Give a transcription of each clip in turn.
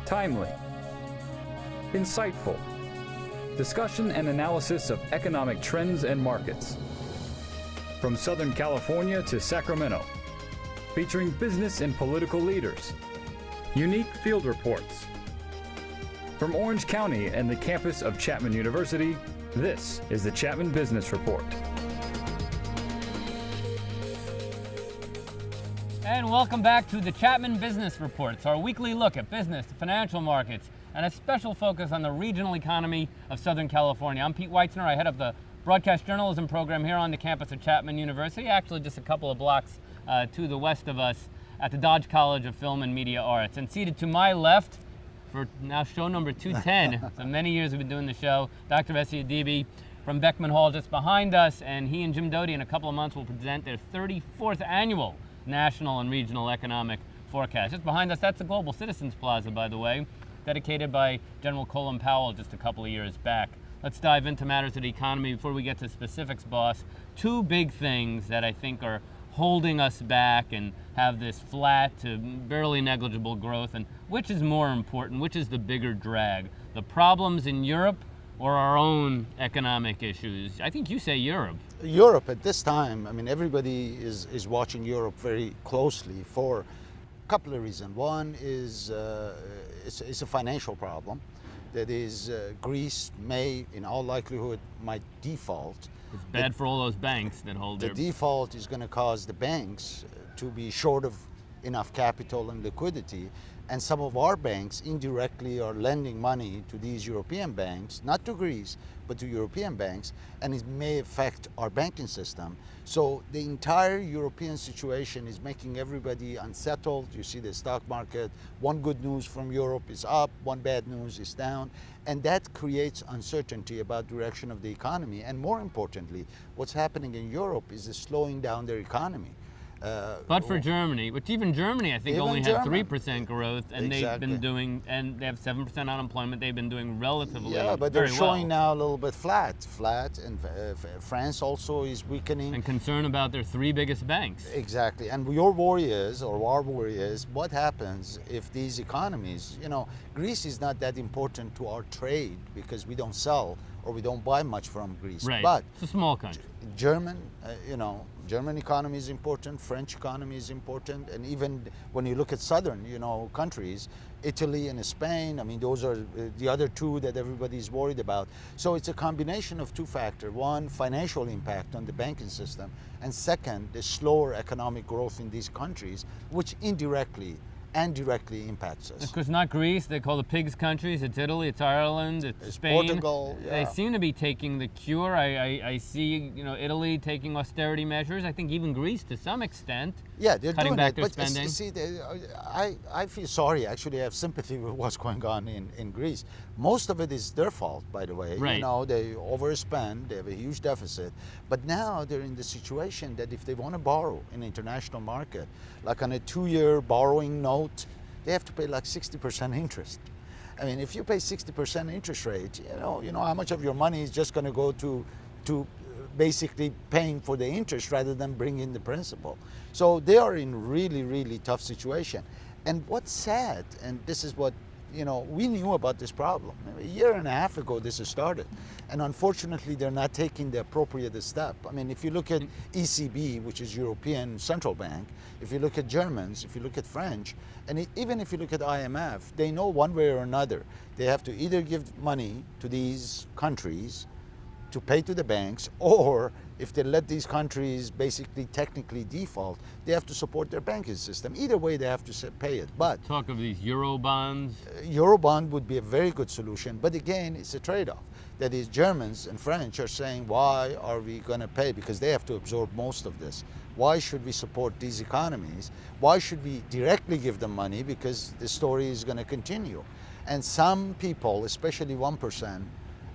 timely, insightful, discussion and analysis of economic trends and markets. From Southern California to Sacramento, featuring business and political leaders, unique field reports. From Orange County and the campus of Chapman University, this is the Chapman Business Report. And welcome back to the Chapman Business Report. It's our weekly look at business, the financial markets, and a special focus on the regional economy of Southern California. I'm Pete Weitzner. I head up the broadcast journalism program here on the campus of Chapman University, actually just a couple of blocks to the west of us at the Dodge College of Film and Media Arts. And seated to my left, for now show number 210, so many years we've been doing the show, Dr. Esmael Adibi from Beckman Hall just behind us, and he and Jim Doty in a couple of months will present their 34th annual National and Regional Economic Forecast. Just behind us, that's the Global Citizens Plaza, by the way, dedicated by General Colin Powell just a couple of years back. Let's dive into matters of the economy before we get to specifics, boss. Two big things that I think are holding us back and have this flat to barely negligible growth, and which is more important, which is the bigger drag? The problems in Europe or our own economic issues? I think you say Europe. Europe at this time, I mean, everybody is watching Europe very closely for a couple of reasons. One is it's a financial problem. That is, Greece may, in all likelihood, might default. It's bad for all those banks that hold the their... default is going to cause the banks to be short of enough capital and liquidity. And some of our banks indirectly are lending money to these European banks, not to Greece, but to European banks, and it may affect our banking system. So the entire European situation is making everybody unsettled. You see the stock market, one good news from Europe is up, one bad news is down, and that creates uncertainty about direction of the economy. And more importantly, what's happening in Europe is slowing down their economy. But for Germany, which even Germany I think only had 3% growth, and Exactly. they've been doing, and they have 7% unemployment, they've been doing relatively but they're very showing well. now a little bit flat, and France also is weakening. And concern about their three biggest banks. Exactly, and your worry is, or our worry is, what happens if these economies, Greece is not that important to our trade because we don't sell or we don't buy much from Greece. Right, But it's a small country. German economy is important, French economy is important, and even when you look at southern, countries, Italy and Spain, I mean, those are the other two that everybody's worried about. So it's a combination of two factors. One, financial impact on the banking system, and second, the slower economic growth in these countries, which indirectly and directly impacts us. Because not Greece, they call the pigs countries. It's Italy, it's Ireland, it's Spain. Portugal. Yeah. They seem to be taking the cure. I see, Italy taking austerity measures. I think even Greece, to some extent, yeah, they're cutting doing back it. their But spending. see, I feel sorry. Actually, I have sympathy with what's going on in Greece. Most of it is their fault, by the way. Right. They overspend. They have a huge deficit. But now they're in the situation that if they want to borrow in the international market, like on a 2-year borrowing note, they have to pay like 60% interest. I mean, if you pay 60% interest rate, you know how much of your money is just going to go to basically paying for the interest rather than bring in the principal. So they are in really, really tough situation. And what's sad, and this is what, we knew about this problem. A year and a half ago this has started. And unfortunately, they're not taking the appropriate step. I mean, if you look at ECB, which is European Central Bank, if you look at Germans, if you look at French, and even if you look at IMF, they know one way or another, they have to either give money to these countries to pay to the banks, or if they let these countries basically technically default, they have to support their banking system. Either way, they have to pay it. But Talk of these Euro bonds. Eurobond would be a very good solution, but again, it's a trade-off. That is, Germans and French are saying, why are we going to pay? Because they have to absorb most of this. Why should we support these economies? Why should we directly give them money? Because the story is going to continue. And some people, especially one person,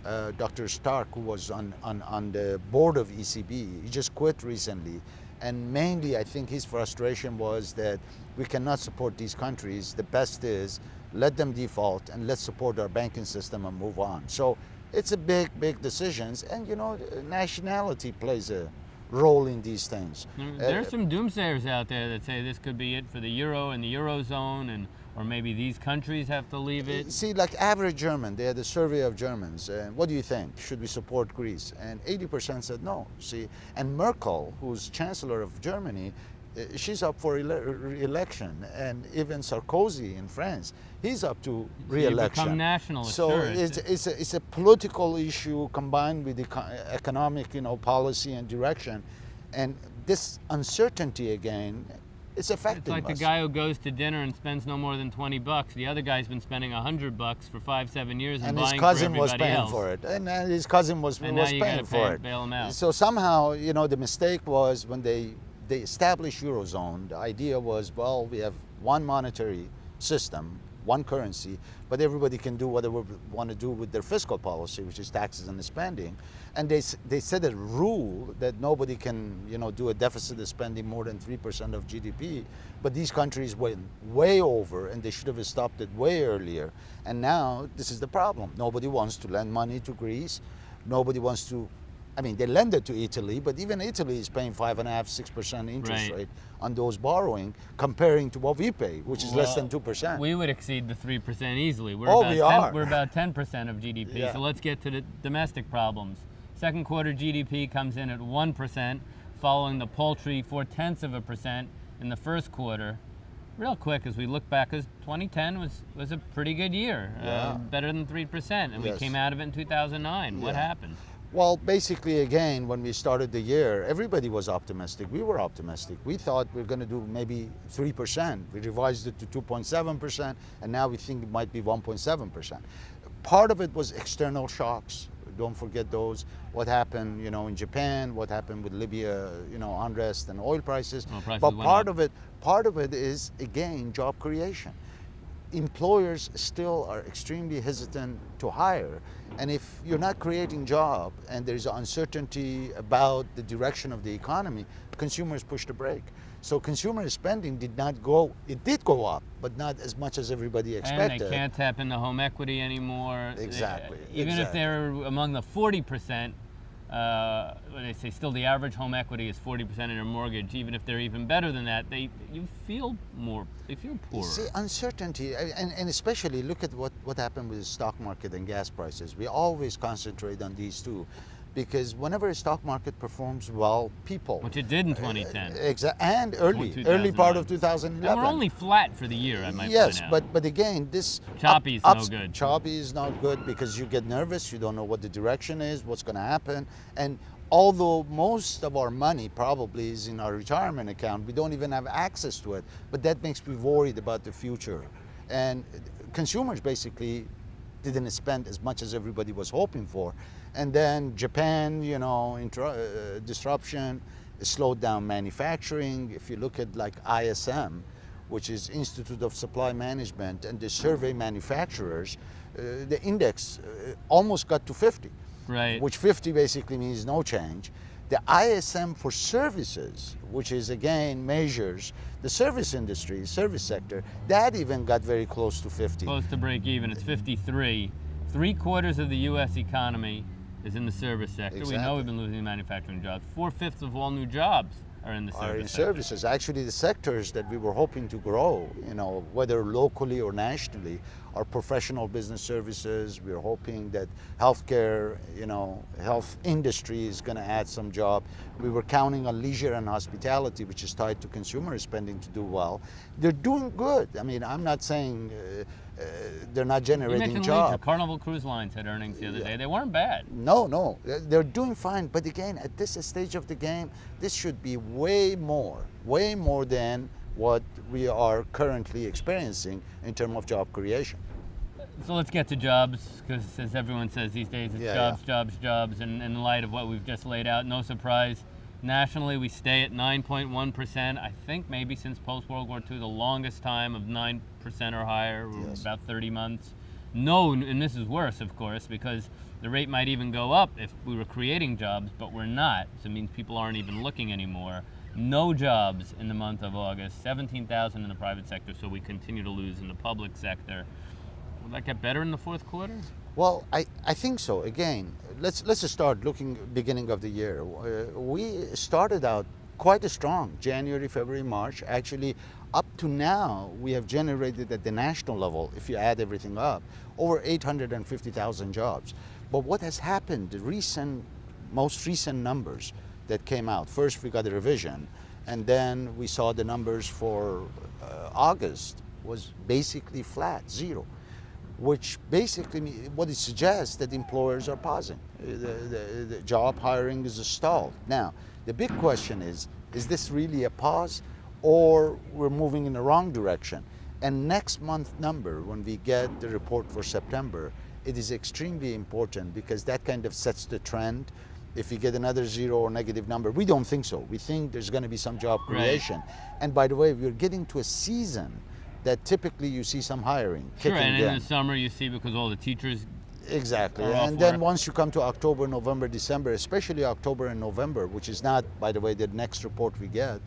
Dr. Stark, who was on the board of ECB, he just quit recently. And mainly, I think his frustration was that we cannot support these countries. The best is let them default and let's support our banking system and move on. So it's a big decisions. And nationality plays a role in these things. There's some doomsayers out there that say this could be it for the euro and the eurozone, and or maybe these countries have to leave it? See, like average German, they had a survey of Germans, and what do you think? Should we support Greece? And 80% said no. See, and Merkel, who's Chancellor of Germany, she's up for re-election, and even Sarkozy in France, he's up to re-election. So you become nationalist. So sure. it's a political issue combined with economic, policy and direction, and this uncertainty again. It's affecting It's like us. the guy who goes to dinner and spends no more than $20. The other guy's been spending $100 for 5-7 years and buying his cousin for was everybody paying else. for it, and his cousin was And now you paying gotta for it. bail him out. So somehow, the mistake was when they established Eurozone. The idea was, well, we have one monetary system, one currency, but everybody can do whatever they want to do with their fiscal policy, which is taxes and spending. And they set a rule that nobody can, do a deficit of spending more than 3% of GDP. But these countries went way over, and they should have stopped it way earlier. And now this is the problem. Nobody wants to lend money to Greece. Nobody wants to. They lend it to Italy, but even Italy is paying 5.5–6% interest rate on those borrowing, comparing to what we pay, which is less than 2%. We would exceed the 3% easily. We're We're about 10% of GDP. Yeah. So let's get to the domestic problems. Second quarter GDP comes in at 1%, following the paltry 0.4% in the first quarter. Real quick, as we look back, because 2010 was a pretty good year, better than 3%, and we came out of it in 2009. What happened? Well, basically, again, when we started the year, everybody was optimistic. We were optimistic. We thought we were going to do maybe 3%. We revised it to 2.7%, and now we think it might be 1.7%. Part of it was external shocks. Don't forget those. What happened, in Japan, what happened with Libya, unrest and oil prices. But part of it is, again, job creation. Employers still are extremely hesitant to hire, and if you're not creating jobs and there's uncertainty about the direction of the economy, consumers push the brake. So consumer spending did go up, but not as much as everybody expected. And they can't tap into home equity anymore. Exactly. Even if they're among the 40%, they say still the average home equity is 40% in their mortgage. Even if they're even better than that, they feel poorer. You see, uncertainty, and especially look at what happened with the stock market and gas prices. We always concentrate on these two, because whenever a stock market performs well, people... Which it did in 2010. And early part of 2011. And we're only flat for the year, I might Yes, point out. but again, this... Choppy is no good. Choppy is not good because you get nervous, you don't know what the direction is, what's going to happen. And although most of our money probably is in our retirement account, we don't even have access to it. But that makes me worried about the future. And consumers basically didn't spend as much as everybody was hoping for. And then Japan, disruption, slowed down manufacturing. If you look at like ISM, which is Institute of Supply Management, and they survey manufacturers, the index almost got to 50. Right. Which 50 basically means no change. The ISM for services, which is again measures the service industry, service sector, that even got very close to 50. Close to break even. It's 53. 3/4 of the U.S. economy is in the service sector. Exactly. We know we've been losing manufacturing jobs. 4/5 of all new jobs are in the service sector. Services. Actually, the sectors that we were hoping to grow, whether locally or nationally, are professional business services. We're hoping that healthcare, health industry is going to add some job. We were counting on leisure and hospitality, which is tied to consumer spending, to do well. They're doing good. I'm not saying they're not generating jobs. Carnival Cruise Lines had earnings the other day. They weren't bad. No, they're doing fine. But again, at this stage of the game, this should be way more than what we are currently experiencing in terms of job creation. So let's get to jobs, because as everyone says these days, it's jobs. And in light of what we've just laid out, no surprise, nationally we stay at 9.1%. I think maybe since post-World War II, the longest time of 9% or higher, about 30 months. No, and this is worse, of course, because the rate might even go up if we were creating jobs, but we're not. So it means people aren't even looking anymore. No jobs in the month of August, 17,000 in the private sector, so we continue to lose in the public sector. Will that get better in the fourth quarter? Well, I think so. Again, let's start looking beginning of the year. We started out quite strong, January, February, March. Actually, up to now, we have generated at the national level, if you add everything up, over 850,000 jobs. But what has happened, the most recent numbers that came out, first we got a revision, and then we saw the numbers for August was basically flat, zero, which basically what it suggests that employers are pausing. The job hiring is stalled. Now, the big question is this really a pause, or we're moving in the wrong direction? And next month number, when we get the report for September, it is extremely important because that kind of sets the trend. If you get another zero or negative number, we don't think so. We think there's going to be some job creation. Right. And by the way, we're getting to a season that typically you see some hiring. Sure, and in the summer you see because all the teachers. Exactly. And then once you come to October, November, December, especially October and November, which is not, by the way, the next report we get,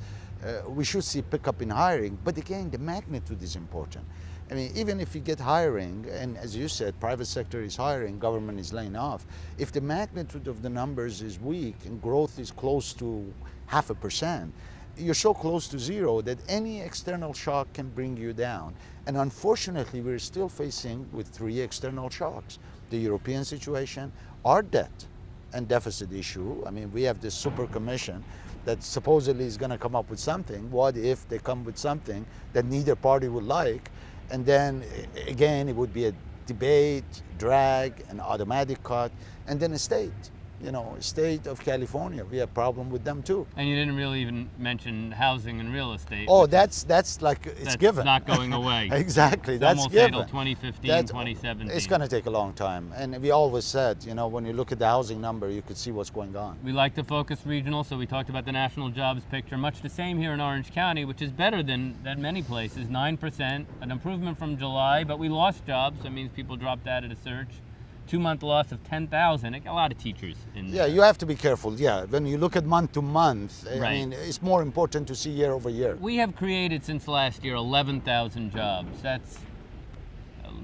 we should see pickup in hiring. But again, the magnitude is important. I mean, even if you get hiring, and as you said, private sector is hiring, government is laying off, if the magnitude of the numbers is weak and growth is close to 0.5%, you're so close to zero that any external shock can bring you down. And unfortunately, we're still facing with 3 external shocks. The European situation, our debt and deficit issue. I mean, we have this super commission that supposedly is going to come up with something. What if they come with something that neither party would like? And then again, it would be a debate, drag, an automatic cut, and then a state. You know, state of California, we have a problem with them too. And you didn't really even mention housing and real estate. Oh, that's like, it's given. It's not going away. Exactly, that's given. Till 2015, 2017. It's going to take a long time. And we always said, you know, when you look at the housing number, you could see what's going on. We like to focus regional, so we talked about the national jobs picture. Much the same here in Orange County, which is better than many places. 9%, an improvement from July, but we lost jobs. That means people dropped out of the search. 2-month loss of 10,000. A lot of teachers in there. Yeah, you have to be careful. Yeah, when you look at month to month, right. I mean, it's more important to see year over year. We have created since last year 11,000 jobs. That's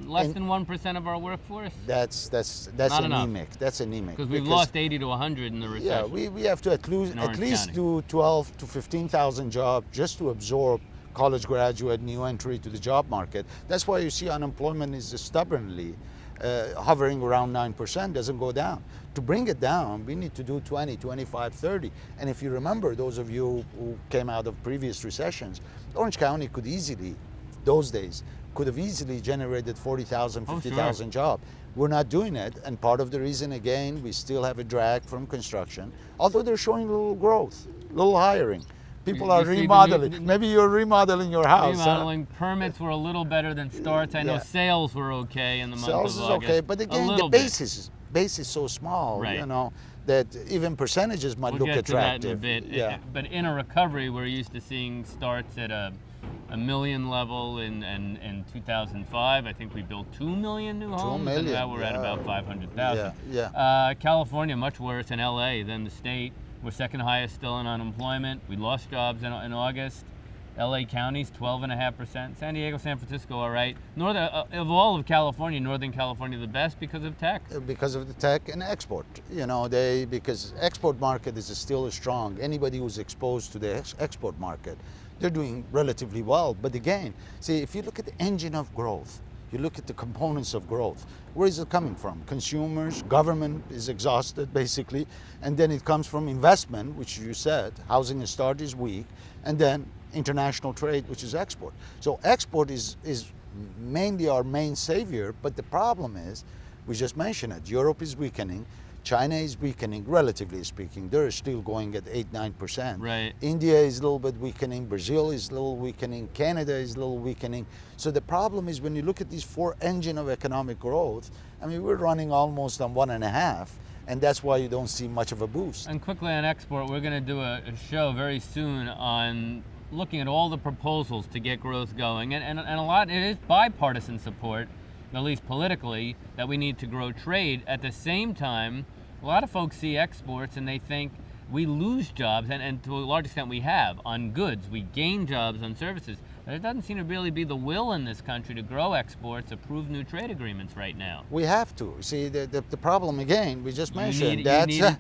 less than 1% of our workforce. That's Not anemic. enough. That's anemic. Because we've lost 80 to 100 in the recession. Yeah, we have to at least do 12 to 15,000 jobs just to absorb college graduate, new entry to the job market. That's why you see unemployment is stubbornly hovering around 9%, doesn't go down. To bring it down, we need to do 20, 25, 30. And if you remember, those of you who came out of previous recessions, Orange County could easily, those days, could have easily generated 40,000, 50,000 jobs. We're not doing it, and part of the reason, again, we still have a drag from construction, although they're showing a little growth, a little hiring. People are remodeling. Maybe you're remodeling your house. Remodeling. Permits were a little better than starts. I know sales were okay in the month of August. Sales is okay, but again, the base is so small, right. You know, that even percentages might look attractive. We'll get to that in a bit. Yeah. But in a recovery, we're used to seeing starts at a million level in 2005. I think we built 2 million new homes, and now we're at about 500,000. Yeah. California, much worse in LA than the state. We're second highest still in unemployment. We lost jobs in August. LA counties, 12.5%. San Diego, San Francisco, all right. Of all of California, Northern California, the best because of tech. Because of the tech and export. You know, because export market is still strong. Anybody who's exposed to the export market, they're doing relatively well. But again, see, if you look at the engine of growth, you look at the components of growth. Where is it coming from? Consumers, government is exhausted basically, and then it comes from investment, which you said, housing start is weak, and then international trade, which is export. So export is mainly our main savior, but the problem is, we just mentioned it, Europe is weakening, China is weakening, relatively speaking. They're still going at 8-9%. Right. India is a little bit weakening. Brazil is a little weakening. Canada is a little weakening. So the problem is when you look at these 4 engines of economic growth, I mean, we're running almost on 1.5, and that's why you don't see much of a boost. And quickly on export, we're going to do a show very soon on looking at all the proposals to get growth going, and a lot, it is bipartisan support, at least politically, that we need to grow trade. At the same time, a lot of folks see exports and they think we lose jobs, and to a large extent we have, on goods. We gain jobs on services. There doesn't seem to really be the will in this country to grow exports, approve new trade agreements right now. We have to. See, the problem again, we just mentioned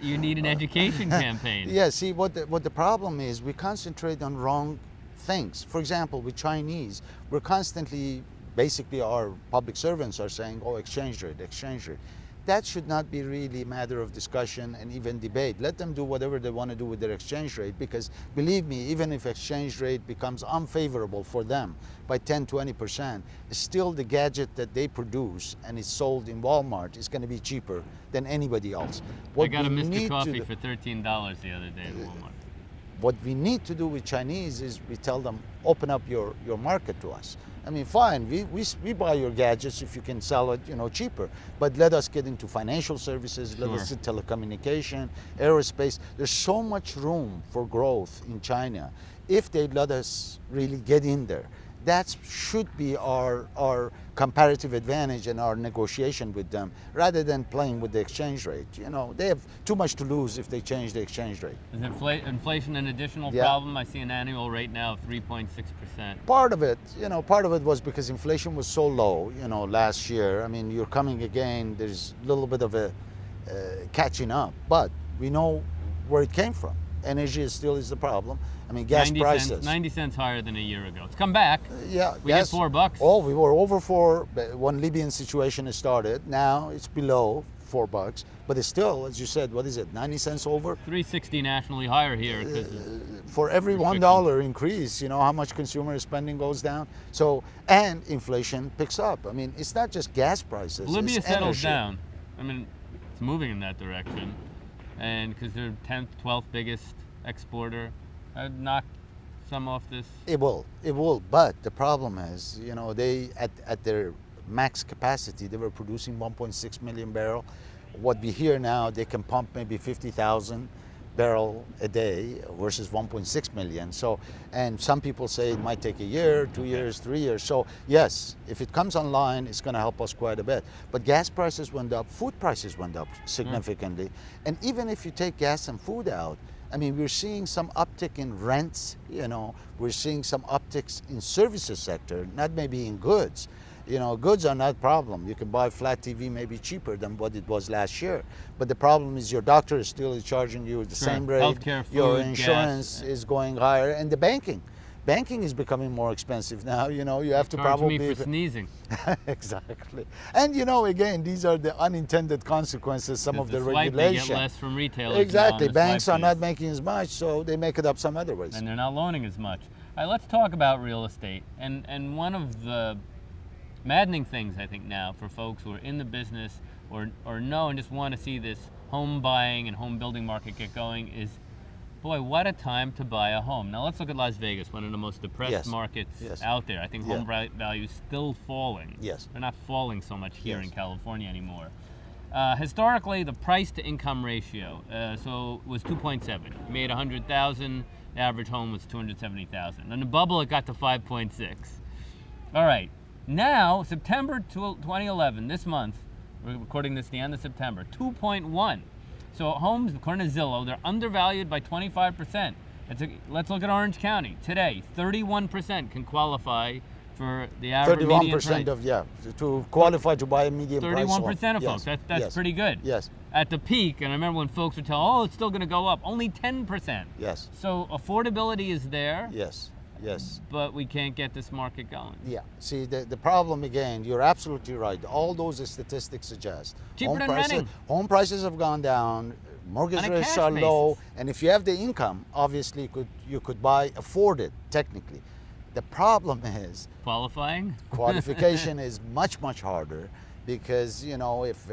you need an education campaign. Yeah, see, what the problem is, we concentrate on wrong things. For example, with Chinese, we're constantly, basically our public servants are saying, oh, exchange rate, exchange rate. That should not be really a matter of discussion and even debate. Let them do whatever they want to do with their exchange rate, because believe me, even if exchange rate becomes unfavorable for them by 10, 20%, still the gadget that they produce and is sold in Walmart is going to be cheaper than anybody else. I got a Mr. Coffee for $13 the other day at Walmart. What we need to do with Chinese is we tell them, open up your market to us. I mean, fine, we buy your gadgets if you can sell it, cheaper. But let us get into financial services, let us do telecommunication, aerospace. There's so much room for growth in China if they let us really get in there. That should be our comparative advantage and our negotiation with them, rather than playing with the exchange rate. They have too much to lose if they change the exchange rate. Is inflation an additional problem? I see an annual rate now of 3.6%. Part of it was because inflation was so low, last year. I mean, you're coming again, there's a little bit of a catching up, but we know where it came from. Energy still is the problem. I mean, gas prices. 90 cents higher than a year ago. It's come back. Yeah. We hit $4. Oh, we were over $4 when Libyan situation has started. Now it's below $4, but it's still, as you said, what is it, 90 cents over? 360 nationally higher here. For every $1 increase, how much consumer spending goes down. So, and inflation picks up. I mean, it's not just gas prices. Libya settles down. I mean, it's moving in that direction. And because they're 10th, 12th biggest exporter, I'd knock some off this. It will. But the problem is, they at their max capacity, they were producing 1.6 million barrel. What we hear now, they can pump maybe 50,000 barrel a day versus 1.6 million. So, and some people say it might take a year, 2 years, 3 years. So yes, if it comes online, it's going to help us quite a bit. But gas prices went up, food prices went up significantly. And even if you take gas and food out, I mean, we're seeing some uptick in rents, we're seeing some upticks in services sector, not maybe in goods. Goods are not a problem. You can buy a flat TV maybe cheaper than what it was last year. But the problem is your doctor is still charging you the same rate. Healthcare, food, your insurance gas is going higher, and the banking. Banking is becoming more expensive now. You have to probably me for sneezing. Exactly. And again, these are the unintended consequences. Some of the regulation. They get less from retailers. Exactly. Banks are not making as much, so they make it up some other ways. And they're not loaning as much. All right, let's talk about real estate. And one of the maddening things, I think, now for folks who are in the business or know and just want to see this home buying and home building market get going is, boy, what a time to buy a home. Now let's look at Las Vegas, one of the most depressed markets out there. I think home value is still falling. Yes. They're not falling so much here in California anymore. Historically, the price to income ratio was 2.7. You made $100,000, the average home was $270,000. In the bubble, it got to 5.6. All right. Now, September 2011, this month, we're recording this the end of September, 2.1. So homes, according to Zillow, they're undervalued by 25%. Let's look at Orange County. Today, 31% can qualify for the average median price. 31% to qualify to buy a median price home. 31% of folks, that's pretty good. Yes. At the peak, and I remember when folks were telling, it's still going to go up, only 10%. Yes. So affordability is there. Yes. Yes. But we can't get this market going. Yeah. See, the problem again, you're absolutely right. All those statistics suggest cheaper than renting. Home prices have gone down, mortgage rates are low, and if you have the income, obviously you could afford it technically. The problem is qualification is much harder, because if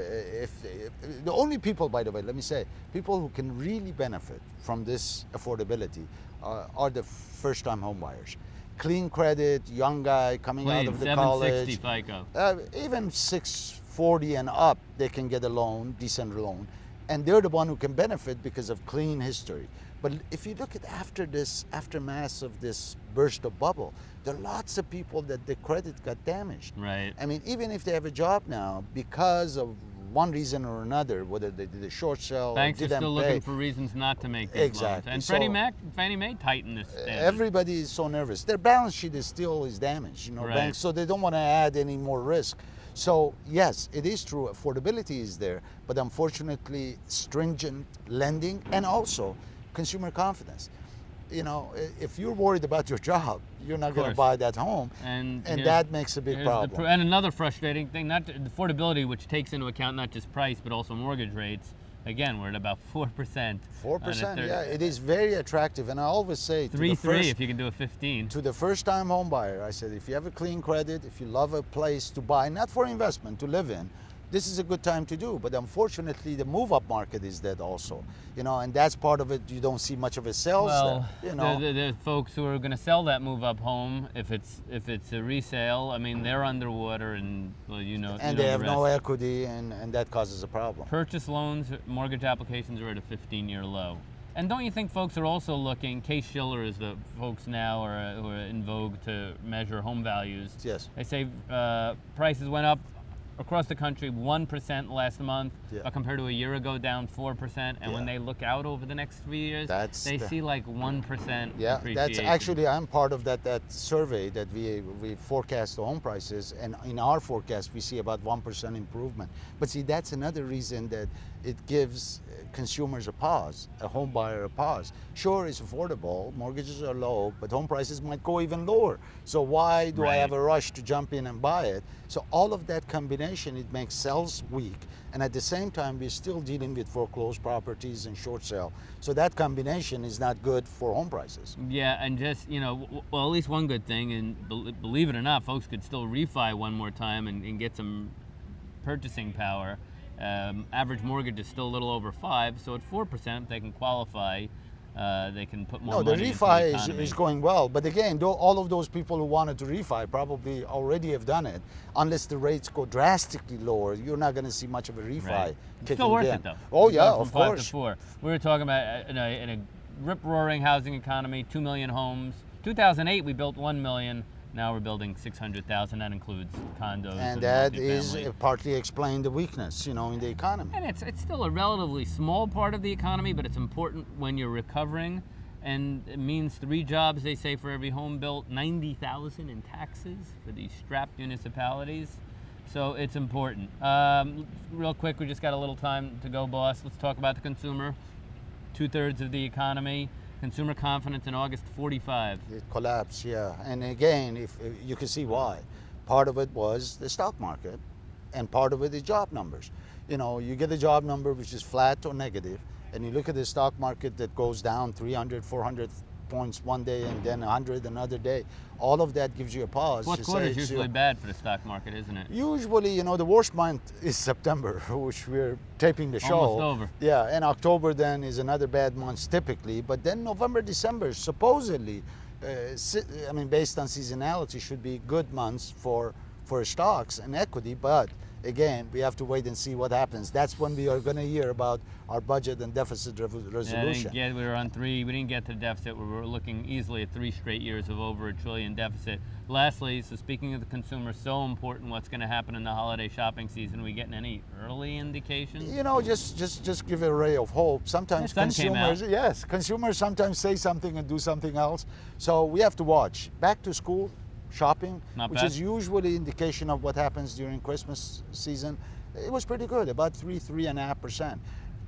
the only people, by the way, let me say, people who can really benefit from this affordability are the first-time home buyers. Clean credit, young guy coming out of the college. 760 FICO. Even 640 and up, they can get a loan, decent loan. And they're the one who can benefit because of clean history. But if you look at aftermath of this burst of bubble, there are lots of people that the credit got damaged. Right. I mean, even if they have a job now, because of one reason or another, whether they did a short sell, banks or didn't are still pay. looking for reasons not to make these loans. And Fannie Mae tightened this standard. Everybody is so nervous. Their balance sheet is damaged, banks, so they don't want to add any more risk. So yes, it is true, affordability is there, but unfortunately stringent lending and also consumer confidence. you know, if you're worried about your job, you're not going to course. buy that home, And that makes a big problem. And another frustrating thing, not affordability, which takes into account not just price but also mortgage rates. Again, we're at about 4%. 4%, yeah, it is very attractive. And I always say to 3.3 if you can do a 15. to the first-time home buyer, I said, if you have a clean credit, if you love a place to buy, not for investment, to live in, this is a good time to do. But unfortunately, the move-up market is dead also. You know, and that's part of it. You don't see much of a sales Well, there, you know. the folks who are going to sell that move-up home, if it's a resale, I mean, they're underwater, and well, you know. And they have no equity, and that causes a problem. Purchase loans, mortgage applications are at a 15-year low. And don't you think folks are also looking, Case-Shiller is the folks now who are in vogue to measure home values. Yes. They say prices went up across the country 1% last month, Yeah. compared to a year ago, down 4%. And when they look out over the next 3 years, they see like 1% Yeah, appreciation. that's actually, I'm part of that survey that we forecast the home prices, and in our forecast we see about 1% improvement. But see, that's another reason that it gives consumers a pause, a home buyer a pause. Sure, it's affordable, mortgages are low, but home prices might go even lower. So why do I have a rush to jump in and buy it? So all of that combination, it makes sales weak. And at the same time, we're still dealing with foreclosed properties and short sale. So that combination is not good for home prices. Yeah, and just, you know, well, at least one good thing, and believe it or not, folks could still refi one more time and get some purchasing power. Average mortgage is still a little over 5, so at 4%, they can qualify. They can put more money into the refi economy. is going well. But again, all of those people who wanted to refi probably already have done it. Unless the rates go drastically lower, you're not going to see much of a refi Right. kicking Still worth in. it though. Oh yeah, From of 5 course. to 4. We were talking about in a rip-roaring housing economy, 2 million homes. 2008, we built 1 million. Now we're building 600,000. That includes condos And that is multifamily. partly explain the weakness, you know, in the economy. And it's still a relatively small part of the economy, but it's important when you're recovering. And it means 3 jobs, they say, for every home built, 90,000 in taxes for these strapped municipalities. So it's important. Real quick, we just got a little time to go, boss. Let's talk about the consumer. 2/3 of the economy. Consumer confidence in August, 45. It collapsed, yeah. And again, if you can see why. Part of it was the stock market, and part of it is job numbers. You know, you get a job number which is flat or negative, and you look at the stock market that goes down 300, 400 points one day and then 100 another day. All of that gives you a pause. Fourth to quarter say is it's usually bad for the stock market, isn't it? Usually, you know, the worst month is September, which we're taping the show. Almost over. Yeah, and October then is another bad month typically, but then November, December supposedly, I mean, based on seasonality, should be good months for stocks and equity, but again, we have to wait and see what happens. That's when we are going to hear about our budget and deficit resolution. Yeah, we were on 3. We didn't get to the deficit. We were looking easily at 3 straight years of over $1 trillion deficit. Lastly, so speaking of the consumer, so important, what's going to happen in the holiday shopping season? Are we getting any early indications? You know, just give a ray of hope. Sometimes The sun came out. consumers sometimes say something and do something else. So we have to watch. Back to school shopping, Not which bad. is usually indication of what happens during Christmas season. It was pretty good, about 3.5%.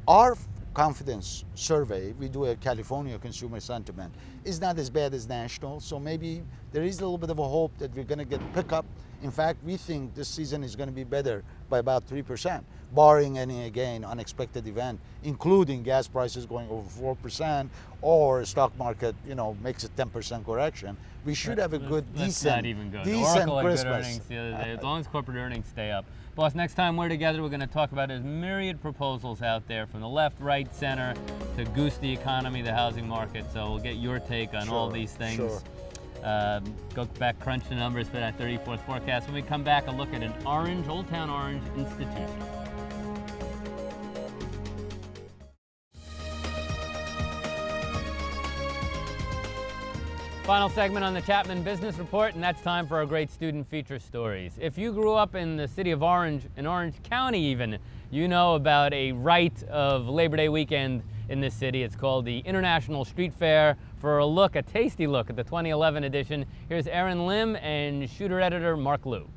Our confidence survey, we do a California consumer sentiment, is not as bad as national, so maybe there is a little bit of a hope that we're going to get pickup. In fact, we think this season is going to be better by about 3%, barring any, again, unexpected event, including gas prices going over 4% or stock market, you know, makes a 10% correction. We should have a good, Let's decent, not even go. decent Oracle had good Christmas. earnings the other day. As long as corporate earnings stay up. Boss, next time we're together, we're going to talk about his myriad proposals out there from the left, right, center to goose the economy, the housing market. So we'll get your take on all these things. Sure. Go back, crunch the numbers for that 34th forecast. When we come back, a look at an Old Town Orange institution. Final segment on the Chapman Business Report, and that's time for our great student feature stories. If you grew up in the city of Orange, in Orange County even, you know about a rite of Labor Day weekend in this city. It's called the International Street Fair. For a tasty look at the 2011 edition, here's Erin Lim and shooter editor Mark Liu.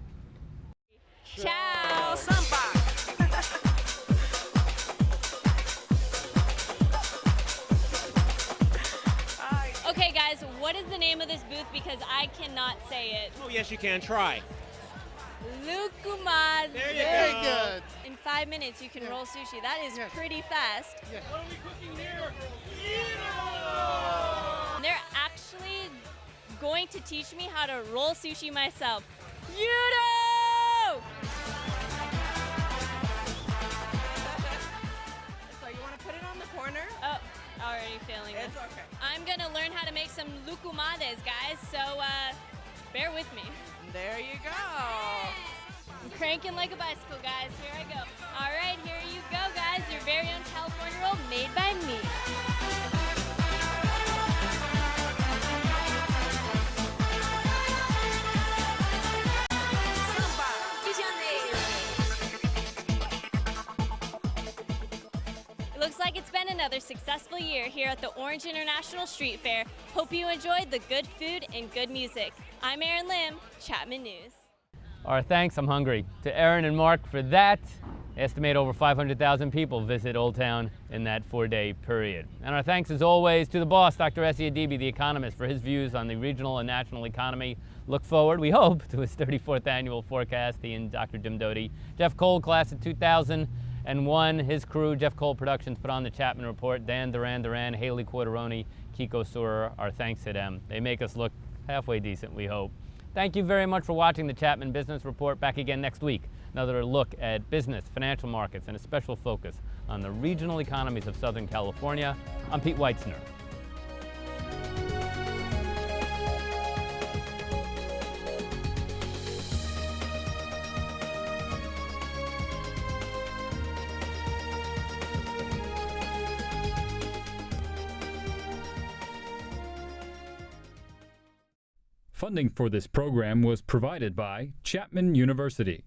Ciao, Sampa. name of this booth because I cannot say it. Oh, yes, you can. Try. Lukumad. There you Very go. good. In 5 minutes, you can roll sushi. That is pretty fast. What are we cooking here? They're actually going to teach me how to roll sushi myself. Yudo! So you want to put it on the corner? Oh, already failing this. It's okay. I'm gonna learn how to make some lukumades, guys, so bear with me. There you go. I'm cranking like a bicycle, guys. Here I go. All right, here you go, guys. Your very own California roll made by me. It looks like it's been another successful year here at the Orange International Street Fair. Hope you enjoyed the good food and good music. I'm Erin Lim, Chapman News. Our thanks, I'm hungry, to Aaron and Mark for that. Estimate over 500,000 people visit Old Town in that 4-day period. And our thanks, as always, to the boss, Dr. Esmael Adibi, the economist, for his views on the regional and national economy. Look forward, we hope, to his 34th annual forecast. He and Dr. Jim Doty. Jeff Cole, class of 2001, his crew, Jeff Cole Productions, put on the Chapman Report. Dan Duran, Haley Quarteroni, Kiko Surer, our thanks to them. They make us look halfway decent, we hope. Thank you very much for watching the Chapman Business Report. Back again next week. Another look at business, financial markets, and a special focus on the regional economies of Southern California. I'm Pete Weitzner. Funding for this program was provided by Chapman University.